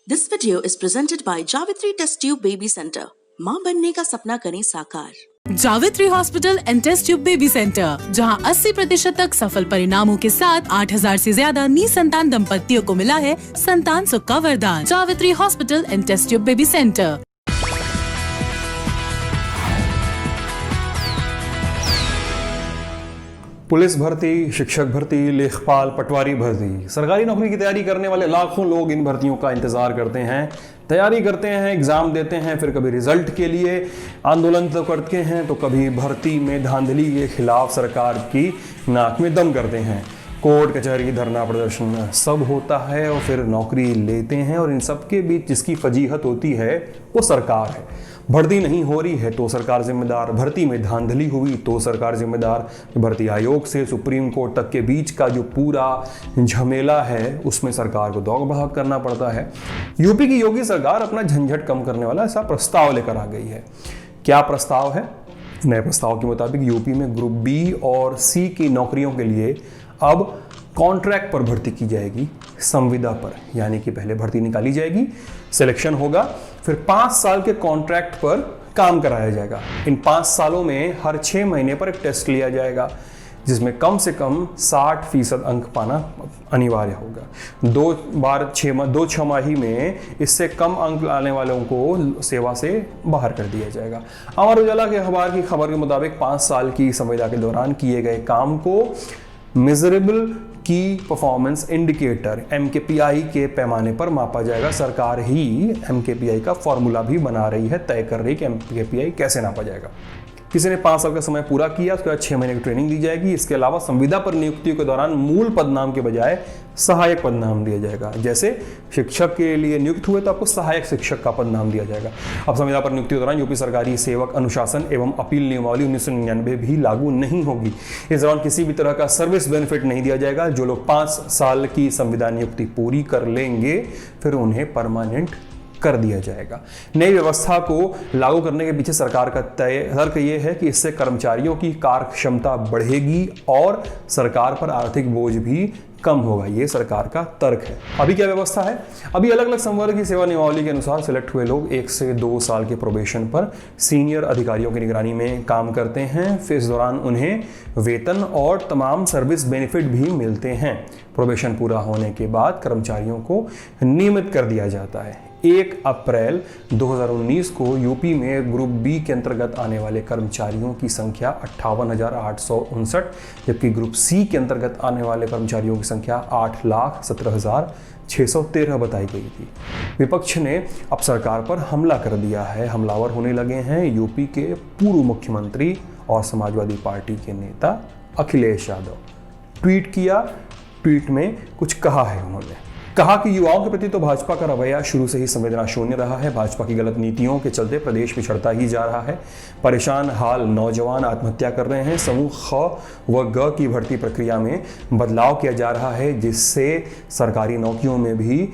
This video is presented by Javitri Test Tube Baby Center. माँ बनने का सपना करें साकार। Javitri hospital and test tube baby centre, जहां 80% तक सफल परिणामों के साथ 8000 से ज्यादा निसंतान दंपतियों को मिला है संतान सुख का वरदान। Javitri hospital and test tube baby centre. Police भर्ती, शिक्षक भर्ती, लेखपाल, पटवारी भर्ती, सरकारी नौकरी की तैयारी करने वाले लाखों लोग इन भर्तियों का इंतजार करते हैं, तैयारी करते हैं, एग्जाम देते हैं, फिर कभी रिजल्ट के लिए आंदोलन तो करते हैं, तो कभी भर्ती में धांधली के खिलाफ सरकार की नाक में दम करते हैं। कोर्ट कचहरी, धरना प्रदर्शन सब होता है और फिर नौकरी लेते हैं, और इन सब के बीच जिसकी फजीहत होती है वो सरकार है। भर्ती नहीं हो रही है तो सरकार जिम्मेदार, भर्ती में धांधली हुई तो सरकार जिम्मेदार। भर्ती आयोग से सुप्रीम कोर्ट तक के बीच का जो पूरा झमेला है उसमें सरकार को दौग भाग करना पड़ता है। यूपी की योगी सरकार अपना झंझट कम करने वाला ऐसा प्रस्ताव लेकर आ गई है। क्या प्रस्ताव है? नए प्रस्ताव के मुताबिक यूपी में ग्रुप बी और सी की नौकरियों के लिए अब कॉन्ट्रैक्ट पर भर्ती की जाएगी, संविदा पर। यानी कि पहले भर्ती निकाली जाएगी, सिलेक्शन होगा, फिर 5 साल के कॉन्ट्रैक्ट पर काम कराया जाएगा। इन 5 सालों में हर 6 महीने पर एक टेस्ट लिया जाएगा जिसमें कम से कम 60% अंक पाना अनिवार्य होगा। 2 छमाही में इससे कम अंक लाने वालों को सेवा से बाहर कर दिया जाएगा। अमर उजाला के अखबार की खबर के मुताबिक 5 साल की संविदा के दौरान किए गए काम को मेजरेबल की परफॉर्मेंस इंडिकेटर MKPI के पैमाने पर मापा जाएगा। सरकार ही MKPI का फॉर्मूला भी बना रही है, तय कर रही है कि MKPI कैसे नापा जाएगा। किसी ने 5 साल का समय पूरा किया, उसके बाद 6 महीने की ट्रेनिंग दी जाएगी। इसके अलावा संविदा पर नियुक्तियों के दौरान मूल पदनाम के बजाय सहायक पदनाम दिया जाएगा। जैसे शिक्षक के लिए नियुक्त हुए तो आपको सहायक शिक्षक का पदनाम दिया जाएगा। अब संविदा पर नियुक्ति के दौरान यूपी सरकारी सेवक अनुशासन एवं अपील नियमावली 1999 भी लागू नहीं होगी। इस दौरान किसी भी तरह का सर्विस बेनिफिट नहीं दिया जाएगा। जो लोग 5 साल की संविदा नियुक्ति पूरी कर लेंगे फिर उन्हें परमानेंट कर दिया जाएगा। नई व्यवस्था को लागू करने के पीछे सरकार का तर्क यह है कि इससे कर्मचारियों की कार्य क्षमता बढ़ेगी और सरकार पर आर्थिक बोझ भी कम होगा। ये सरकार का तर्क है। अभी क्या व्यवस्था है? अभी अलग अलग संवर्ग की सेवा नियमावली के अनुसार सिलेक्ट हुए लोग 1 से 2 साल के प्रोबेशन पर सीनियर अधिकारियों की निगरानी में काम करते हैं। फिर इस दौरान उन्हें वेतन और तमाम सर्विस बेनिफिट भी मिलते हैं। प्रोबेशन पूरा होने के बाद कर्मचारियों को नियमित कर दिया जाता है। 1 अप्रैल 2019 को यूपी में ग्रुप बी के अंतर्गत आने वाले कर्मचारियों की संख्या 58,859, जबकि ग्रुप सी के अंतर्गत आने वाले कर्मचारियों की संख्या 8,17,613 बताई गई थी। विपक्ष ने अब सरकार पर हमला कर दिया है। हमलावर होने लगे हैं यूपी के पूर्व मुख्यमंत्री और समाजवादी पार्टी के नेता अखिलेश यादव। ट्वीट किया, ट्वीट में कुछ कहा है। उन्होंने कहा कि युवाओं के प्रति तो भाजपा का रवैया शुरू से ही संवेदना शून्य रहा है। भाजपा की गलत नीतियों के चलते प्रदेश पिछड़ता ही जा रहा है। परेशान हाल नौजवान आत्महत्या कर रहे हैं। समूह ख व ग की भर्ती प्रक्रिया में बदलाव किया जा रहा है जिससे सरकारी नौकरियों में भी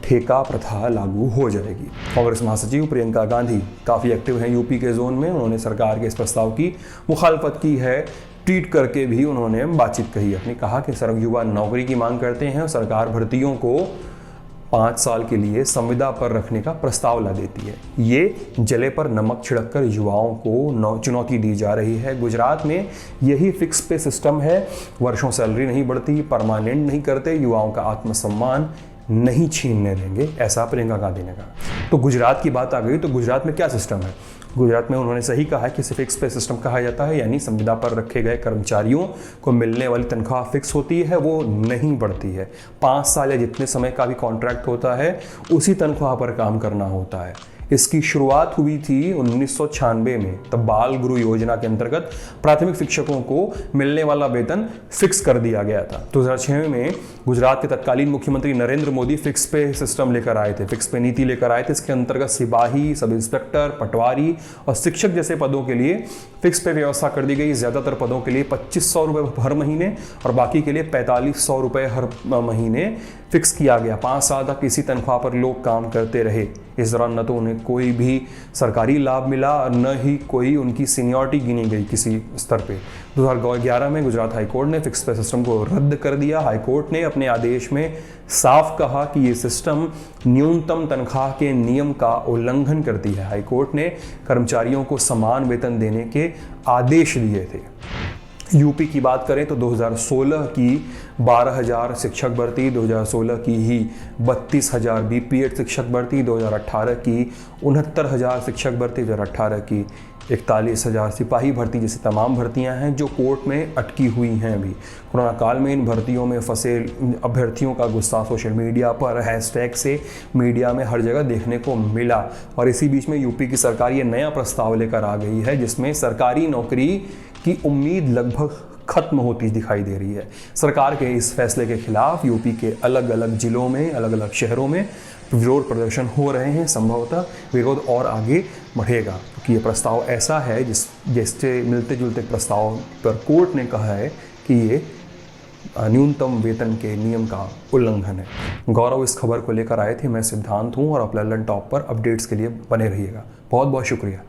ठेका प्रथा लागू हो जाएगी। कांग्रेस महासचिव प्रियंका गांधी काफ़ी एक्टिव हैं यूपी के जोन में। उन्होंने सरकार के इस प्रस्ताव की मुखालफत की है। ट्वीट करके भी उन्होंने बातचीत कही अपनी। कहा कि युवा नौकरी की मांग करते हैं और सरकार भर्तियों को 5 साल के लिए संविदा पर रखने का प्रस्ताव ला देती है। ये जले पर नमक छिड़ककर युवाओं को चुनौती दी जा रही है। गुजरात में यही फिक्स पे सिस्टम है। वर्षों सैलरी नहीं बढ़ती, परमानेंट नहीं करते, युवाओं का आत्मसम्मान नहीं छीनने देंगे, ऐसा प्रियंका गांधी ने कहा। तो गुजरात की बात आ गई, तो गुजरात में क्या सिस्टम है? गुजरात में उन्होंने सही कहा है कि इसे फिक्स पे सिस्टम कहा जाता है, यानी संविदा पर रखे गए कर्मचारियों को मिलने वाली तनख्वाह फिक्स होती है, वो नहीं बढ़ती है। 5 साल या जितने समय का भी कॉन्ट्रैक्ट होता है उसी तनख्वाह पर काम करना होता है। इसकी शुरुआत हुई थी 1996 में। तब बाल गुरु योजना के अंतर्गत प्राथमिक शिक्षकों को मिलने वाला वेतन फिक्स कर दिया गया था। 2006 में गुजरात के तत्कालीन मुख्यमंत्री नरेंद्र मोदी फिक्स पे सिस्टम लेकर आए थे, फिक्स पे नीति लेकर आए थे। इसके अंतर्गत सिपाही, सब इंस्पेक्टर, पटवारी और शिक्षक जैसे पदों के लिए फिक्स पे व्यवस्था कर दी गई। ज़्यादातर पदों के लिए 2500 रुपये हर महीने और बाकी के लिए 4500 रुपये हर महीने फिक्स किया गया। 5 साल तक इसी तनख्वाह पर लोग काम करते रहे। इस दौरान न तो उन्हें कोई भी सरकारी लाभ मिला और न ही कोई उनकी सीनियरिटी गिनी गई किसी स्तर पे। 2011 में गुजरात हाईकोर्ट ने फिक्स पे सिस्टम को रद्द कर दिया। हाईकोर्ट ने अपने आदेश में साफ कहा कि ये सिस्टम न्यूनतम तनख्वाह के नियम का उल्लंघन करती है। हाईकोर्ट ने कर्मचारियों को समान वेतन देने के आदेश दिए थे। यूपी की बात करें तो 2016 की 12,000 शिक्षक भर्ती, 2016 की ही 32,000 बीपीएड शिक्षक भर्ती, 2018 की 69,000 शिक्षक भर्ती, 2018 की 41,000 सिपाही भर्ती जैसी तमाम भर्तियां हैं जो कोर्ट में अटकी हुई हैं अभी। कोरोना काल में इन भर्तियों में फंसे अभ्यर्थियों का गुस्सा सोशल मीडिया पर हैशटैग से मीडिया में हर जगह देखने को मिला। और इसी बीच में यूपी की सरकार ये नया प्रस्ताव लेकर आ गई है जिसमें सरकारी नौकरी की उम्मीद लगभग खत्म होती दिखाई दे रही है। सरकार के इस फैसले के खिलाफ यूपी के अलग अलग जिलों में, अलग अलग शहरों में विरोध प्रदर्शन हो रहे हैं। संभवतः विरोध और आगे बढ़ेगा क्योंकि ये प्रस्ताव ऐसा है जिससे मिलते जुलते प्रस्ताव पर कोर्ट ने कहा है कि ये न्यूनतम वेतन के नियम का उल्लंघन है। गौरव इस खबर को लेकर आए थे। मैं सिद्धांत हूँ और आप लल्लन टॉप पर अपडेट्स के लिए बने रहिएगा। बहुत बहुत शुक्रिया।